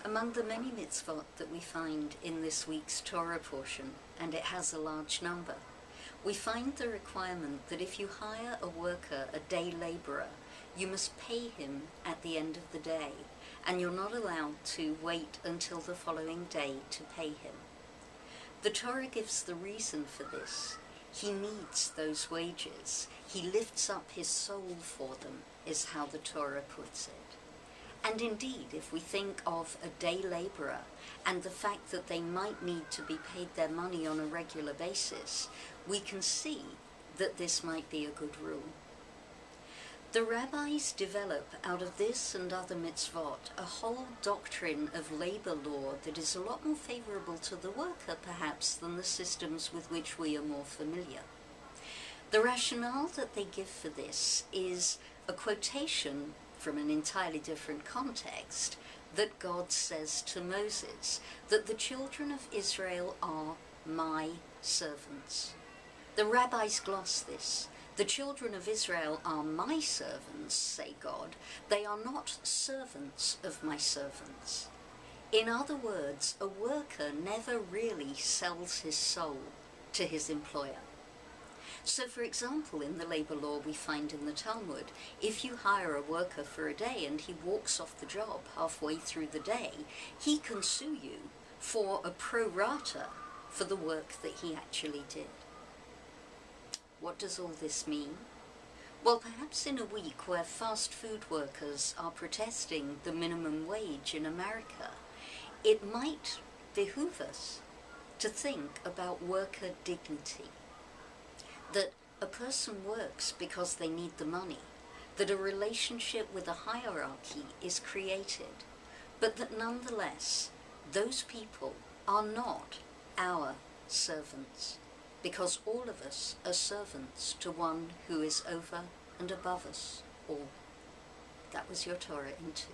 Among the many mitzvot that we find in this week's Torah portion, and it has a large number, we find the requirement that if you hire a worker, a day laborer, you must pay him at the end of the day, and you're not allowed to wait until the following day to pay him. The Torah gives the reason for this. He needs those wages. He lifts up his soul for them, is how the Torah puts it. And indeed, if we think of a day laborer and the fact that they might need to be paid their money on a regular basis, we can see that this might be a good rule. The rabbis develop out of this and other mitzvot a whole doctrine of labor law that is a lot more favorable to the worker, perhaps, than the systems with which we are more familiar. The rationale that they give for this is a quotation from an entirely different context that God says to Moses that the children of Israel are my servants. The rabbis gloss this. The children of Israel are my servants, say God. They are not servants of my servants. In other words, a worker never really sells his soul to his employer. So, for example, in the labor law we find in the Talmud, if you hire a worker for a day and he walks off the job halfway through the day, he can sue you for a pro rata for the work that he actually did. What does all this mean? Well, perhaps in a week where fast food workers are protesting the minimum wage in America, it might behoove us to think about worker dignity. That a person works because they need the money, that a relationship with a hierarchy is created, but that nonetheless, those people are not our servants, because all of us are servants to one who is over and above us all. That was your Torah in 2.